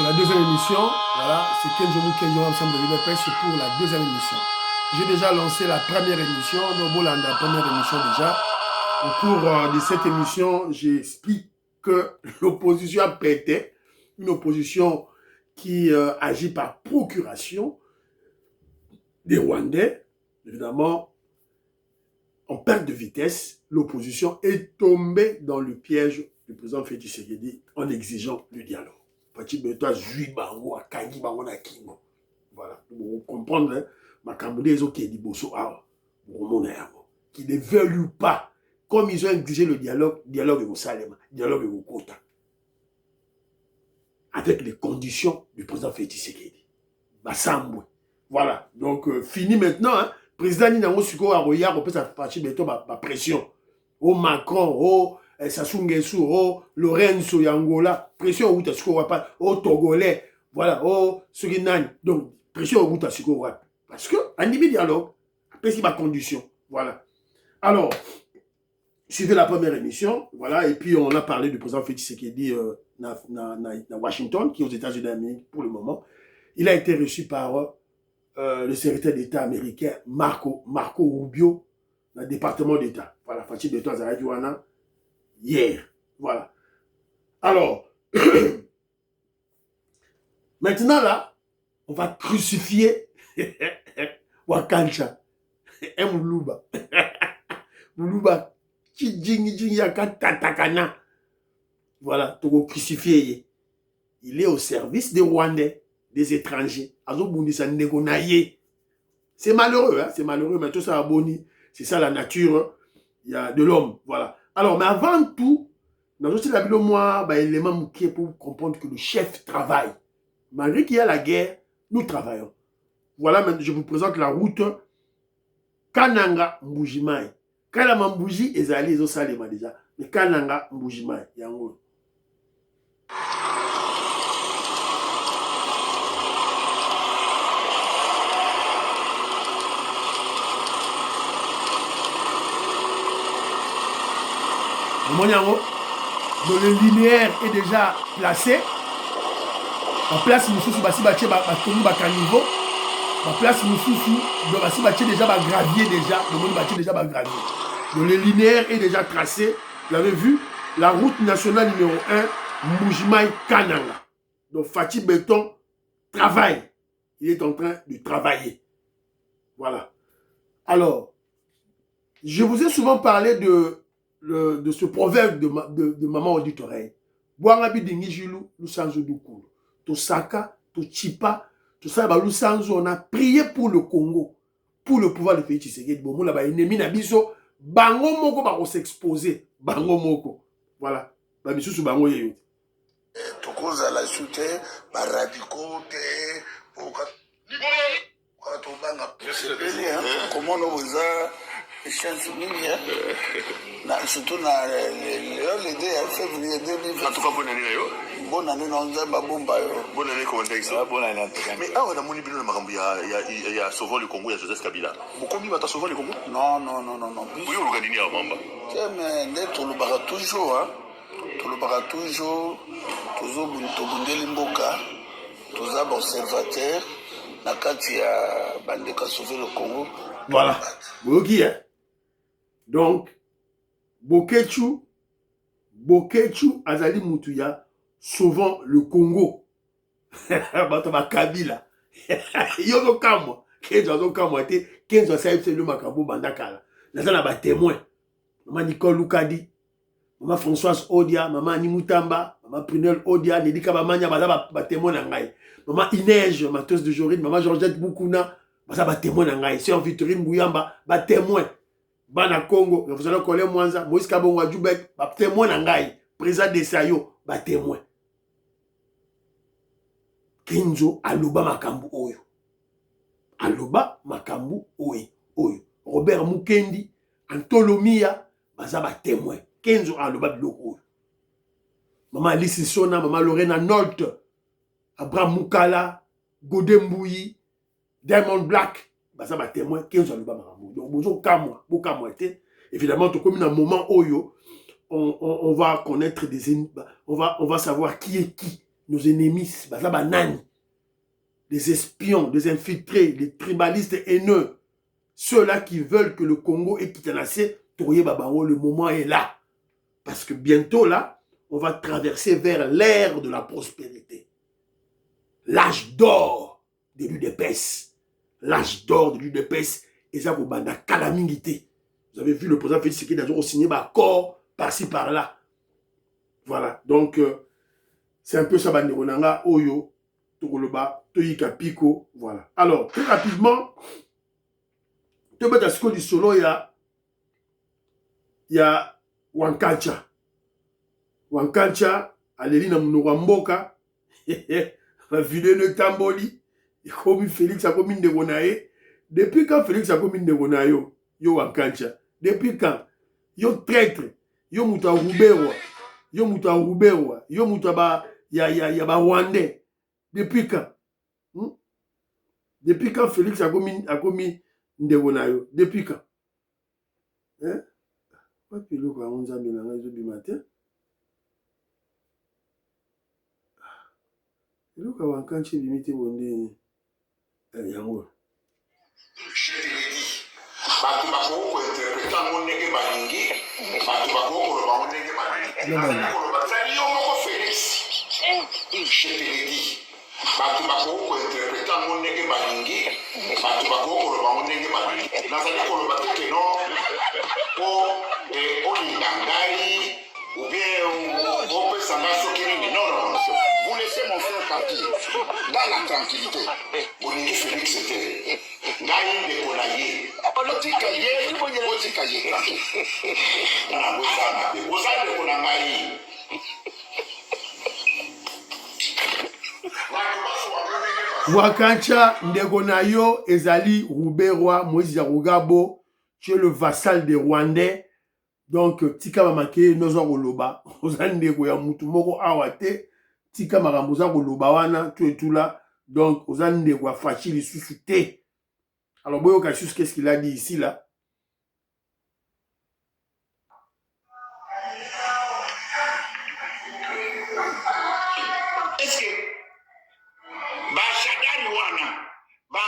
C'est la deuxième émission. Voilà, c'est Kenzo Kenzo ensemble de l'UDPS pour la deuxième émission. J'ai déjà lancé la première émission, la première émission déjà. Au cours de cette émission, j'explique que l'opposition a pété, une opposition qui agit par procuration des Rwandais. Évidemment, en perte de vitesse, l'opposition est tombée dans le piège du président Félix Tshisekedi en exigeant le dialogue. Voilà, vous comprenez, qui ne veulent pas, comme ils ont exigé le dialogue est au Salema, dialogue est au Kota, avec les conditions du président Félix Tshisekedi. Voilà, donc fini maintenant, hein. Président Ninango Suko Aroya, on peut sa partie de ma pression. Au Macron, au Sassou Nguesso, au Lorenzo Yangola, pression au Tasuko Wapa, au Togolais, voilà, au Suriname. Donc, pression au Tasuko Wapa. Parce que, animé dialogue, après c'est ma condition. Voilà. Alors, suivez la première émission, voilà, et puis on a parlé du président Félix Tshisekedi à Washington, qui est aux États-Unis d'Amérique pour le moment. Il a été reçu par le secrétaire d'État américain Marco Rubio, dans le département d'État. Voilà, Fatih Beto Azaradiouana, hier. Voilà. Alors, maintenant là, on va crucifier Wakancha, Moulouba. Moulouba, Tatakana. Voilà, tu vas crucifier. Il est au service des Rwandais, des étrangers. C'est malheureux, hein? C'est malheureux, mais tout ça a boni. C'est ça la nature de l'homme. Voilà. Alors, mais avant tout, dans aussi la vidéo, moi, l'élément qui est pour comprendre que le chef travaille. Malgré qu'il y a la guerre, nous travaillons. Voilà, maintenant, je vous présente la route Kananga Mbujimai. Kananga Mbuji, ils allaient, ils ont salé déjà. Mais Kananga Mbujimai, yango. Donc le linéaire est déjà placé. En place, nous sommes sur le caniveau. En place, nous sommes sur déjà gravier déjà. Donc le linéaire est déjà tracé. Vous l'avez vu, la route nationale numéro 1, Mbujimai Kananga. Donc Fatih Beton travaille. Il est en train de travailler. Voilà. Alors, je vous ai souvent parlé de ce proverbe de maman audite oreille. Boangabi de Nijilu, Lusanzo Dukulu. Tosaka, Tochipa, tout ça, Lusanzo, on a prié pour le Congo, pour le pouvoir de Félix Tshisekedi. Bon, là-bas, ennemi Nabiso, Bango Moko va s'exposer. Bango Moko. Voilà. Babisu sous Bango Yeyo. Tokoza la soute, Barabiko, comment on vous a chance mini, surtout dans les février 2020. En tout cas, bonne année. Bonne année, on a ma bombe. Bonne année, contexte. Bonne année. Mais on a mon ibino de Marambu, il y a souvent le Congo, il y a Joseph Kabila. Pourquoi il va sauver le Congo? Non. Oui, on va gagner à Mamba. Mais tout le barra toujours, hein. Tout le barra toujours Limboka, tous les observateurs, la carte ya Bandeka sauver le Congo. Voilà. Boki, hein. Donc, Bokechu, Azali Moutuya, sauvant le Congo. Batama Kabila. Yono Kamwa. Kenzo Kamwa, Kenzo Saïd, c'est le Makabo Bandakala. Nazana ba témoin. Maman Nicole Lukadi. Maman Françoise Odia, maman Nimutamba, maman Prunel Odia, Nedika Bamanya, ba témoin nangai. Maman Inège, mateuse de Jorine, maman Georgette Boukouna, ba témoin nangai. Sœur Victorine Bouyamba, ba témoin. Bana Congo, vous allez connaître Mwanza, Moïse Kabonga Djoubek, ba témoin nangai. Président de Sayo, ba témoin. Kenzo Aloba Makambu Oyo. Aloba Makambu Oyo. Robert Mukendi, Antolomia, baza ba témoin. Kenzo Aloba Biloko. Maman Alice Sona, maman Lorena Nolte, Abraham Mukala, Godembouyi, Diamond Black, baza ba témoin. Kenzo Aloba Makambu. Donc, bonjour Kamwa, Bokamwa. Évidemment, tout comme dans un moment Oyo, on va connaître on va savoir qui est qui. nos ennemis, baza banani, des espions, des infiltrés, des tribalistes haineux, ceux-là qui veulent que le Congo ait Kitanase, le moment est là. Parce que bientôt là, on va traverser vers l'ère de la prospérité. L'âge d'or de l'UDPS. L'âge d'or de l'UDPS, et ça vous banda calamité. Vous avez vu le président Félix Tshisekedi a signé un accord par-ci par-là. Voilà, donc c'est un peu ça, Banderonanga, Oyo, Tokoloba, Toyika Piko, voilà. Alors, très rapidement, Tobatasco du solo, il y a Wankancha. Wankancha, Alélie na Mboka, la vidéo de Tamboli, comme Félix a commis de Gonae. Depuis quand Félix a commis de Gonae, yo Wankancha? Depuis quand? Yo traître, yo muta Rubewa, yo muta Rubewa, yo muta ba ba Rwandais. Depuis quand? Depuis quand Félix a commis de Gonae? Depuis quand? Hein? Pas que l'eau va 11 ans du matin. L'eau va Wankancha limité bonde yango. Je te l'ai dit. Bato bakoko interpréter ngo ndenge balingi, bato bakoko loba ngo ndenge balingi. Nazali yo moko Félix. Je te l'ai dit. Bato bakoko interpréter ngo ndenge balingi, bato bakoko loba ngo ndenge balingi. Nazali koloba te que non po olinga ngai ou bien opesa ngai soki nini. Non, non, non. Vous laissez mon frère partir dans la tranquillité. Bolingi Félix était. Ngai ndeko na ye. Politika ye, politika ye. Na bozana pe. Bozana ndeko na ngai. Wakancha ndeko na yo ezali Ruberwa Moïse Rugabo, tu es le vassal des Rwandais. Donc tika mamake nozo koloba, ozali ndeko ya mutu moko awate, tika makamboza koloba wana tu et tout là. Donc ozali ndeko ya fachi lisusu te. Alors Boyo Cassius, qu'est-ce qu'il a dit ici là? Est-ce que Bachadari wana ba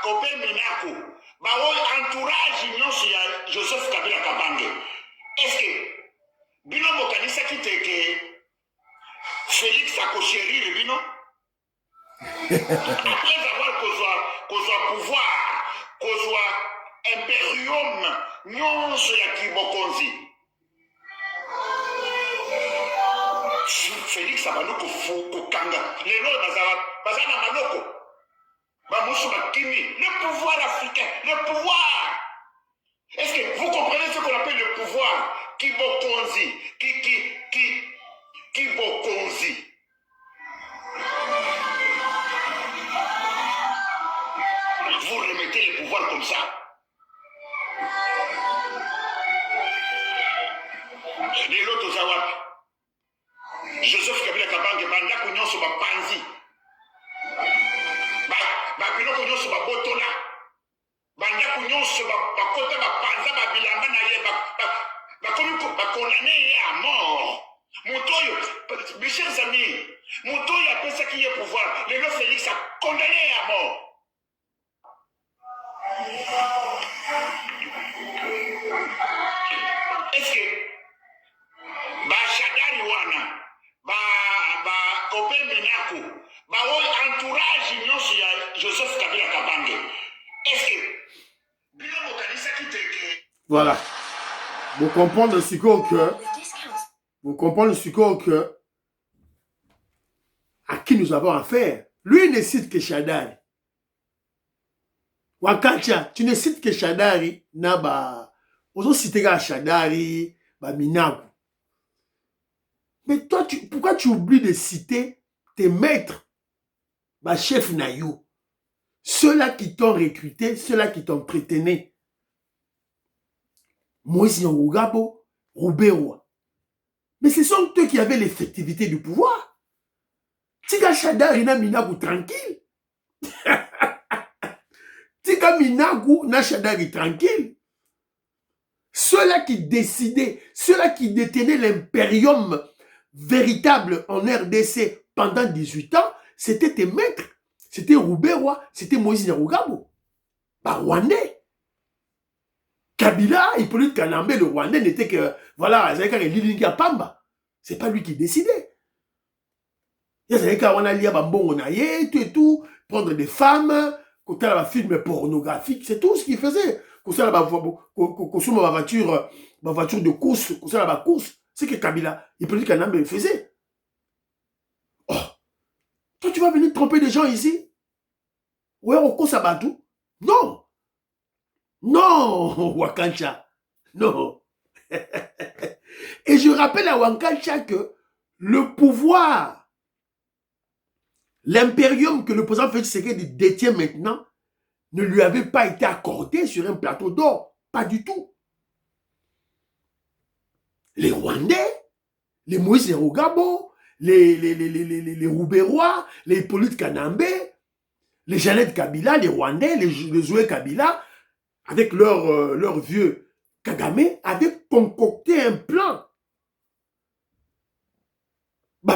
Obe Minako ba entourage nyonso ya Joseph Kabila Kabange, est-ce que bino bokanisa kiteke Félix akoshérir bino après avoir kozwa pouvoir, kozwa imperium nyonso ya Kibokonzi? Félix abanoko kokanga lelo bazana manoko bamusu bakimi le pouvoir africain, le pouvoir. Est-ce que vous comprenez ce qu'on appelle le pouvoir? Kibokonzi, Kibokonzi. Vous remettez le pouvoir comme ça. Les lotos zawap. Joseph Kabila Kabange banda kunyonso ba panzi. Ba biloko nyonso ba botola. Banda kunyonso ba kota ba panza ba bilamba na ye ba condamné à mort. Motoyo, mes chers amis, Motoyo a pensé qu'il y a pouvoir. Le Félix a condamné à mort. Est-ce que Bachadari wana ba Obe Minako ba entourage nyonso ya Joseph Kabila Kabange, est-ce que bino bokanisa kiteke? Voilà. Vous comprenez ce que à qui nous avons affaire. Lui ne cite que Shadari. Wakancha, tu ne cites que Shadari, Naba. Ozo citera Shadari, Minaku. Mais toi, pourquoi tu oublies de citer tes maîtres, chef Nayou, ceux-là qui t'ont recruté, ceux-là qui t'ont prétené. Moïse Nyongabo, Ruberwa. Mais ce sont eux qui avaient l'effectivité du pouvoir. Tika Shadari na Minaku tranquille. Tika Minaku na Shadari tranquille. Ceux-là qui décidaient, ceux-là qui détenaient l'impérium véritable en RDC pendant 18 ans, c'était tes maîtres. C'était Roubaix-Roi, c'était Moïse Nyarugabo. Rwandais. Kabila, Hippolyte Kanambe, le Rwandais n'était que, voilà, Lilinga Pamba. C'est pas lui qui décidait. Il y a tout et tout, prendre des femmes, côté la film pornographique, c'est tout ce qu'il faisait. Côté la voiture de course, côté la course, c'est que Kabila, Hippolyte Kanambe faisait. Oh, toi tu vas venir tromper des gens ici? Ouais, on course à Batou? Non. Non, Wakancha. Non. Et je rappelle à Wakancha que le pouvoir, l'impérium que le président Félix Tshisekedi détient maintenant, ne lui avait pas été accordé sur un plateau d'or. Pas du tout. Les Rwandais, les Moïse Nyarugabo, les Roubaix-Roi, les Hippolyte Kanambe, les Jeannette Kabila, les Rwandais, les Zoé Kabila, avec leur vieux Kagame, avaient concocté un plan.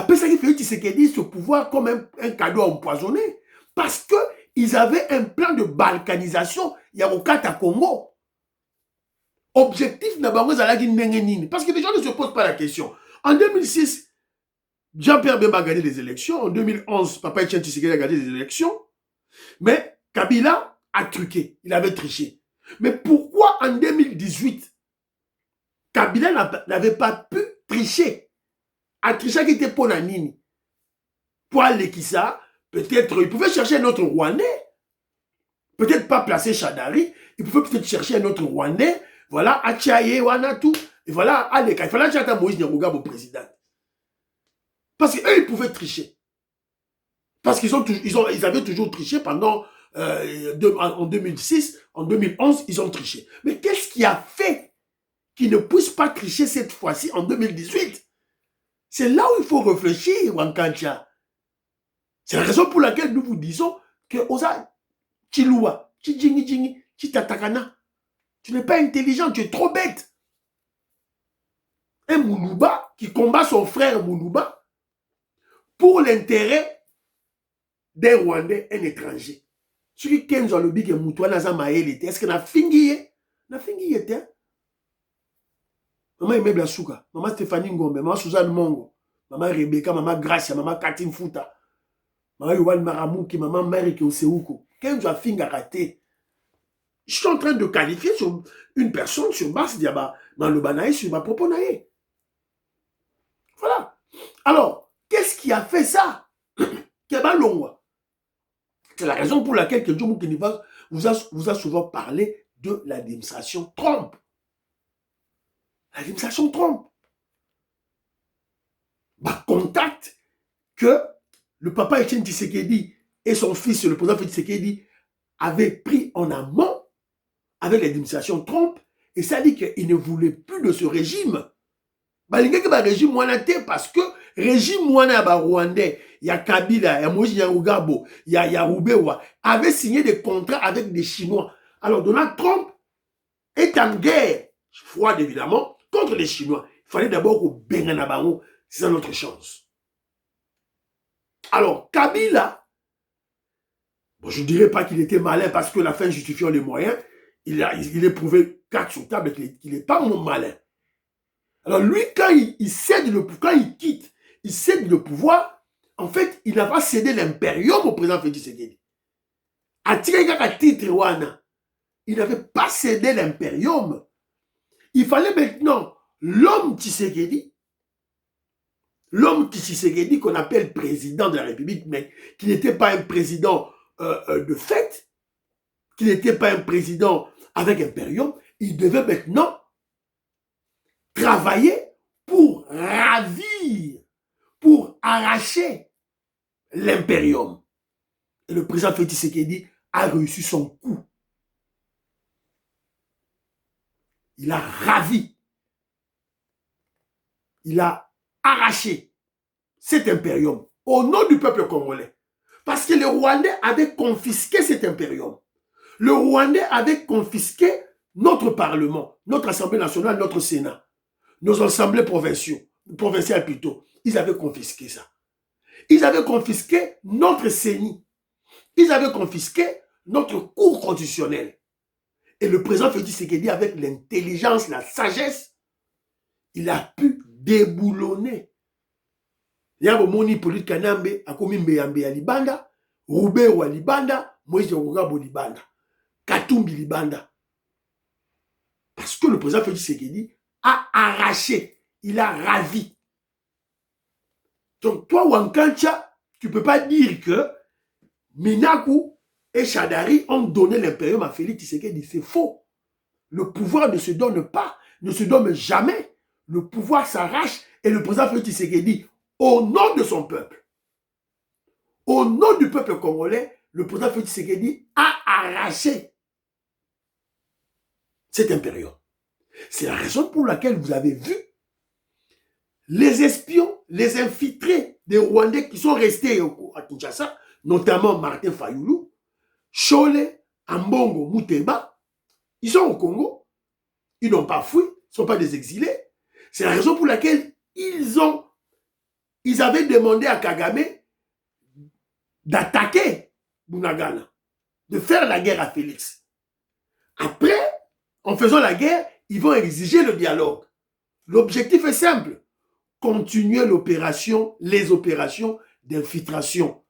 Pesaki Félix Tshisekedi ce pouvoir comme un cadeau empoisonné. Parce qu'ils avaient un plan de balkanisation Yarokata Congo. Objectif n'a pas parce que les gens ne se posent pas la question. En 2006, Jean-Pierre Bemba a gagné les élections. En 2011, Papa Etienne Tshisekedi a gagné les élections. Mais Kabila a truqué. Il avait triché. Mais pourquoi en 2018, Kabila n'avait pas pu tricher? A triché qui était pour la Nini. Pour aller qui ça, peut-être, il pouvait chercher un autre Rwandais. Peut-être pas placer Chadari. Il pouvait peut-être chercher un autre Rwandais. Voilà, Achaye, Wanatou. Et voilà, allez, il fallait que Moïse Nyarugabo au président. Parce qu'eux, ils pouvaient tricher. Parce qu'ils avaient toujours triché pendant, en 2006, en 2011, ils ont triché. Mais qu'est-ce qui a fait qu'ils ne puissent pas tricher cette fois-ci en 2018? C'est là où il faut réfléchir, Wankancha. C'est la raison pour laquelle nous vous disons que Oza, Chiloua, Chijingi, Chitatakana, tu n'es pas intelligent, tu es trop bête. Un Moulouba qui combat son frère Moulouba pour l'intérêt d'un Rwandais, un étranger. Ce qui est dans le big et Moutouana Zamaël était, est-ce qu'il a fini? Il a fini, était. Maman Aimé Blasuka, maman Stéphanie Ngombe, maman Suzanne Mongo, maman Rebecca, maman Gracia, maman Katine Fouta, maman Yohan Maramouki, maman Mary Oseuko. Kenzo a fini à rater. Je suis en train de qualifier sur une personne sur base d'Yaba, dans le Banaï, sur ma propre naïe. Voilà. Alors, qu'est-ce qui a fait ça? C'est la raison pour laquelle Kedjo Moukiniva vous a souvent parlé de l'administration Trump. L'administration Trump. Contact que le papa Etienne Tshisekedi et son fils, le président Félix Tshisekedi, avaient pris en amont avec l'administration Trump, et ça dit qu'il ne voulait plus de ce régime. Régime parce que régime rwandais, il y a Kabila, il y a Moïse Nyarugabo, il y a Roubaix-Roi, avait signé des contrats avec des Chinois. Alors Donald Trump est en guerre, froide évidemment, contre les Chinois. Il fallait d'abord au Benganabaro, c'est notre chance. Alors Kabila, bon, je ne dirais pas qu'il était malin parce que la fin justifiant les moyens, il est prouvé 4 sur table qu'il n'est pas mon malin. Alors lui, quand il cède le pouvoir, quand il quitte, il cède le pouvoir, en fait, il n'a pas cédé l'impérium au président Félix Tshisekedi. À titre wana, il n'avait pas cédé l'impérium. Il fallait maintenant l'homme Tshisekedi qu'on appelle président de la République, mais qui n'était pas un président de fait, qui n'était pas un président avec impérium, il devait maintenant travailler pour ravir, pour arracher l'impérium. Et le président Félix Tshisekedi a réussi son coup. Il a ravi. Il a arraché cet impérium au nom du peuple congolais. Parce que les Rwandais avaient confisqué cet impérium. Le Rwandais avait confisqué notre Parlement, notre Assemblée nationale, notre Sénat, nos assemblées provinciales plutôt. Ils avaient confisqué ça. Ils avaient confisqué notre CENI. Ils avaient confisqué notre cour constitutionnelle. Et le président Félix Tshisekedi, avec l'intelligence, la sagesse, il a pu déboulonner. Il y a un moment Hippolyte Kanambe, a commis Mbeyambe à Libanda, Roubero à Libanda, Moïse Rugabo Libanda, Katumbi Libanda. Parce que le président Félix Tshisekedi a arraché, il a ravi. Donc toi, Wankancha, tu ne peux pas dire que Minaku et Chadari ont donné l'impérium à Félix Tshisekedi. C'est faux. Le pouvoir ne se donne pas, ne se donne jamais. Le pouvoir s'arrache et le président Félix Tshisekedi, au nom de son peuple, au nom du peuple congolais, le président Félix Tshisekedi a arraché cet impérium. C'est la raison pour laquelle vous avez vu les espions, les infiltrés des Rwandais qui sont restés à Kinshasa, notamment Martin Fayoulou, Chole, Ambongo, Moutemba, ils sont au Congo, ils n'ont pas fui, ils ne sont pas des exilés. C'est la raison pour laquelle ils avaient demandé à Kagame d'attaquer Bunagana, de faire la guerre à Félix. Après, en faisant la guerre, ils vont exiger le dialogue. L'objectif est simple, continuer les opérations d'infiltration,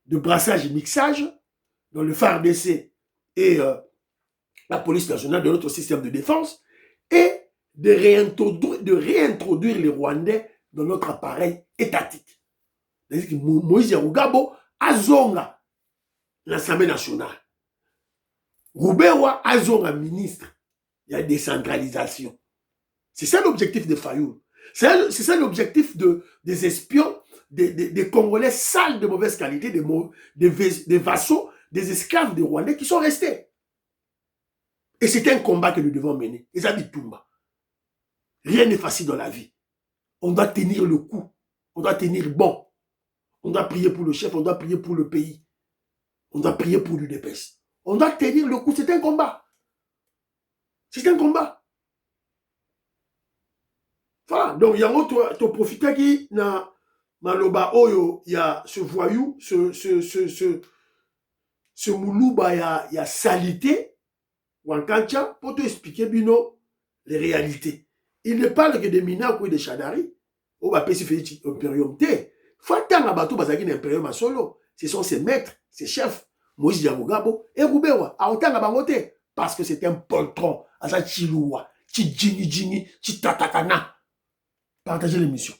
de brassage et mixage dans le FARDC et la police nationale de notre système de défense et de réintroduire les Rwandais dans notre appareil étatique. C'est-à-dire que Moïse Rugabo a zonga l'Assemblée nationale. Roubewa a zonga ministre. Il y a décentralisation. C'est ça l'objectif de Fayoul. C'est ça l'objectif des espions, des Congolais sales de mauvaise qualité, des vassaux, des esclaves des Rwandais qui sont restés. Et c'est un combat que nous devons mener. Et ça dit Toumba. Rien n'est facile dans la vie. On doit tenir le coup. On doit tenir bon. On doit prier pour le chef, on doit prier pour le pays. On doit prier pour l'UDPS. On doit tenir le coup. C'est un combat. C'est un combat. Voilà. Donc, il y a un autre profiter qui na maloba oyo, il y a ce voyou, ce moulouba, il y a salité, Wankancha, pour te expliquer, Bino, les réalités. Il ne parle que de Minakou et de Chadari. On va payer si impérium T. Faut attendre à bateau bazaki d'impérium à solo. Ce sont ses maîtres, ses chefs, Moïse Diabogabo et Roubewa. À autant à bangote. Parce que c'est un poltron. À ça, chiloua, chi djini, chi tatakana. Partagez l'émission.